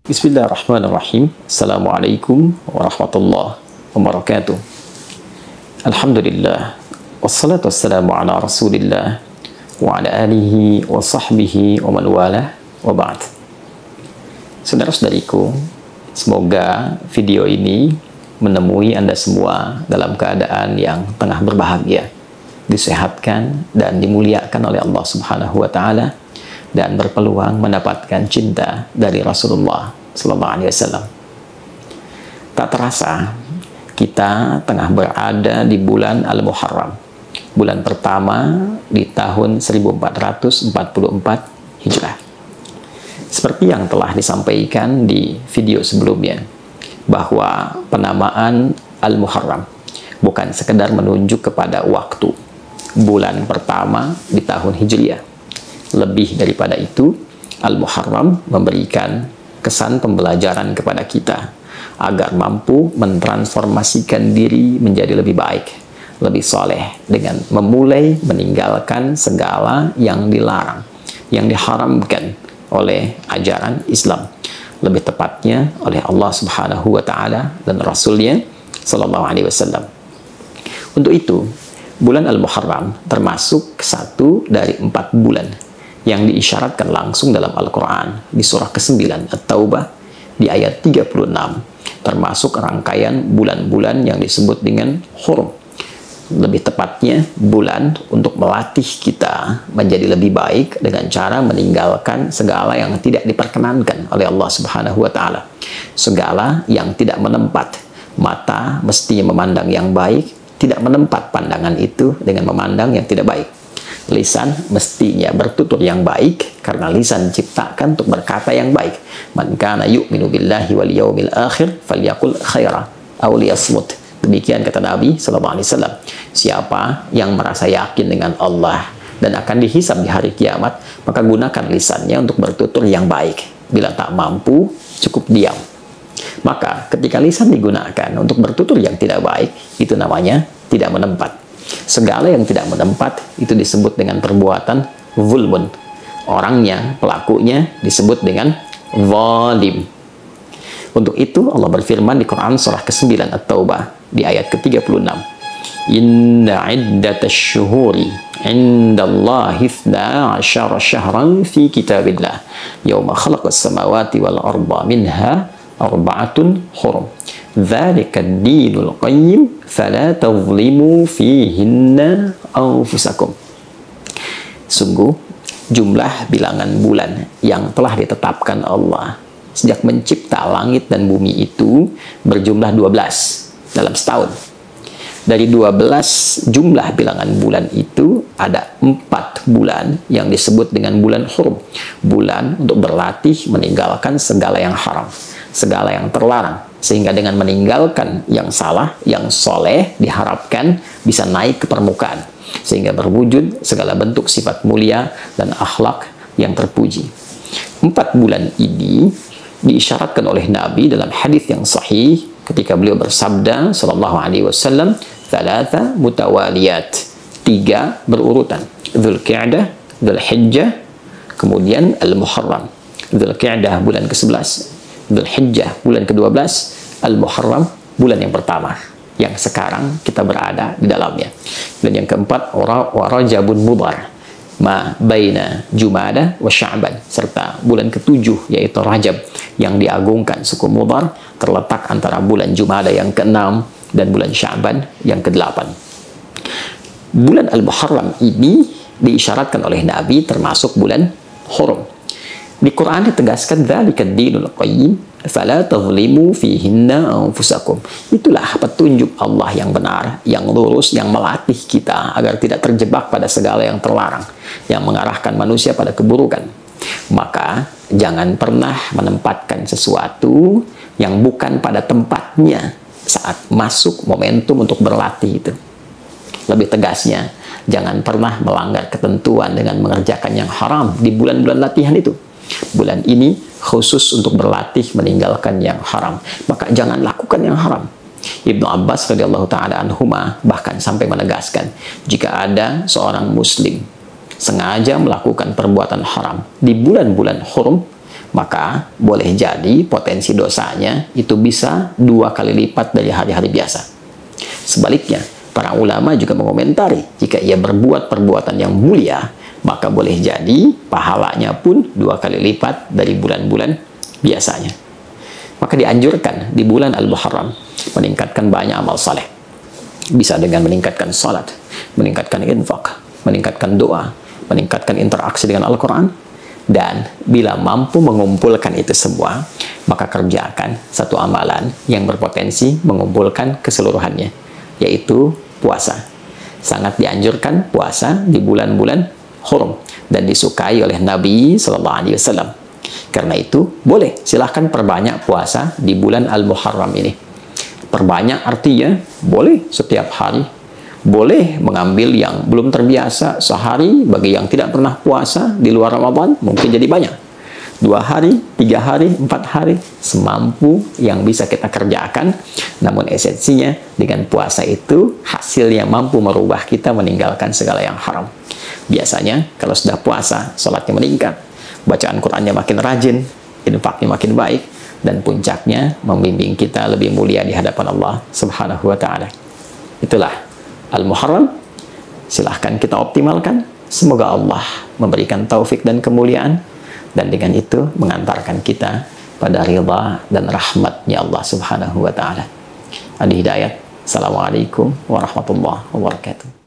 Bismillahirrahmanirrahim. Assalamualaikum warahmatullahi wabarakatuh. Alhamdulillah. Wassalatu wassalamu ala rasulillah wa ala alihi wa sahbihi wa man walah wa ba'd. Saudara-saudariku, semoga video ini menemui Anda semua dalam keadaan yang tengah berbahagia, disehatkan dan dimuliakan oleh Allah Subhanahu wa Ta'ala, dan berpeluang mendapatkan cinta dari Rasulullah Sallallahu Alaihi Wasallam. Tak terasa kita tengah berada di bulan Al-Muharram, bulan pertama di tahun 1444 Hijrah. Seperti yang telah disampaikan di video sebelumnya, bahwa penamaan Al-Muharram bukan sekedar menunjuk kepada waktu bulan pertama di tahun Hijriah. Lebih daripada itu, Al-Muharram memberikan kesan pembelajaran kepada kita agar mampu mentransformasikan diri menjadi lebih baik, lebih soleh, dengan memulai meninggalkan segala yang dilarang, yang diharamkan oleh ajaran Islam, lebih tepatnya oleh Allah Subhanahu wa Ta'ala dan Rasulnya Sallallahu Alaihi Wasallam. Untuk itu, bulan Al-Muharram termasuk satu dari 4 bulan yang diisyaratkan langsung dalam Al-Quran di surah ke-9 At-Taubah di ayat 36, termasuk rangkaian bulan-bulan yang disebut dengan hurum. Lebih tepatnya bulan untuk melatih kita menjadi lebih baik dengan cara meninggalkan segala yang tidak diperkenankan oleh Allah Subhanahu wa Ta'ala, segala yang tidak menempat. Mata mestinya memandang yang baik, tidak menempat pandangan itu dengan memandang yang tidak baik. Lisan mestinya bertutur yang baik, karena lisan diciptakan untuk berkata yang baik. Man kana yu'minu billahi wal yawmil akhir falyakul khaira aw liyasmut. Demikian kata Nabi sallallahu alaihi wasallam. Siapa yang merasa yakin dengan Allah dan akan dihisab di hari kiamat, maka gunakan lisannya untuk bertutur yang baik. Bila tak mampu, cukup diam. Maka ketika lisan digunakan untuk bertutur yang tidak baik, itu namanya tidak menempat. Segala yang tidak menempat itu disebut dengan perbuatan zulmun. Orangnya, pelakunya disebut dengan zalim. Untuk itu Allah berfirman di Quran surah ke-9 At-Taubah di ayat ke-36. Inna iddatash syuhuri indallahi 12 syahran fi kitabillah yawma khalaqas samawati wal arda minha arba'atun hurum. Dzalika ad-dinul qayyim fala tadhlimu fihinna anfusakum. Sungguh jumlah bilangan bulan yang telah ditetapkan Allah sejak mencipta langit dan bumi itu berjumlah 12 dalam setahun. Dari 12 jumlah bilangan bulan itu ada 4 bulan yang disebut dengan bulan hurum, bulan untuk berlatih meninggalkan segala yang haram, segala yang terlarang, sehingga dengan meninggalkan yang salah, yang soleh diharapkan bisa naik ke permukaan, sehingga berwujud segala bentuk sifat mulia dan akhlak yang terpuji. 4 bulan ini diisyaratkan oleh Nabi dalam hadis yang sahih ketika beliau bersabda sallallahu alaihi wasallam, "Thalatha mutawaliyat." 3 berurutan. Dzulqa'dah, Dzulhijjah, kemudian Al-Muharram. Dzulqa'dah bulan ke-11, Dzulhijjah bulan ke-12, Al-Muharram bulan yang pertama yang sekarang kita berada di dalamnya. Dan yang keempat, Rajabun Mudhar ma baina Jumada wa Sya'ban, serta bulan ke-7 yaitu Rajab yang diagungkan suku Mudhar, terletak antara bulan Jumada yang ke-6 dan bulan Sya'ban yang ke-8. Bulan Al-Muharram ini diisyaratkan oleh Nabi termasuk bulan hurum. Di Quran ditegaskan dzalika ad-dinul qayyim fala tadhlimu fihinna anfusakum. Itulah petunjuk Allah yang benar, yang lurus, yang melatih kita agar tidak terjebak pada segala yang terlarang, yang mengarahkan manusia pada keburukan. Maka jangan pernah menempatkan sesuatu yang bukan pada tempatnya saat masuk momentum untuk berlatih itu. Lebih tegasnya, jangan pernah melanggar ketentuan dengan mengerjakan yang haram di bulan-bulan latihan itu. Bulan ini khusus untuk berlatih meninggalkan yang haram, maka jangan lakukan yang haram. Ibnu Abbas radhiyallahu ta'ala anhuma bahkan sampai menegaskan, jika ada seorang muslim sengaja melakukan perbuatan haram di bulan-bulan hurum, maka boleh jadi potensi dosanya itu bisa 2 kali lipat dari hari-hari biasa. Sebaliknya, para ulama juga mengomentari jika ia berbuat perbuatan yang mulia, maka boleh jadi pahalanya pun 2 kali lipat dari bulan-bulan biasanya. Maka dianjurkan di bulan Al-Muharram meningkatkan banyak amal saleh. Bisa dengan meningkatkan salat, meningkatkan infak, meningkatkan doa, meningkatkan interaksi dengan Al-Quran, dan bila mampu mengumpulkan itu semua, maka kerjakan satu amalan yang berpotensi mengumpulkan keseluruhannya, yaitu puasa. Sangat dianjurkan puasa di bulan-bulan hurum dan disukai oleh Nabi SAW. Karena itu, boleh silahkan perbanyak puasa di bulan Al-Muharram ini. Perbanyak artinya boleh setiap hari, boleh mengambil yang belum terbiasa sehari. Bagi yang tidak pernah puasa di luar Ramadan mungkin jadi banyak, 2 hari, 3 hari, 4 hari, semampu yang bisa kita kerjakan. Namun esensinya dengan puasa itu hasil yang mampu merubah kita meninggalkan segala yang haram. Biasanya kalau sudah puasa, sholatnya meningkat, bacaan Qurannya makin rajin, infaknya makin baik, dan puncaknya membimbing kita lebih mulia di hadapan Allah Subhanahu wa Ta'ala. Itulah Al-Muharram. Silahkan kita optimalkan. Semoga Allah memberikan taufik dan kemuliaan, dan dengan itu mengantarkan kita pada ridha dan rahmatnya Allah Subhanahu wa Ta'ala. Adi Hidayat. Assalamualaikum warahmatullahi wabarakatuh.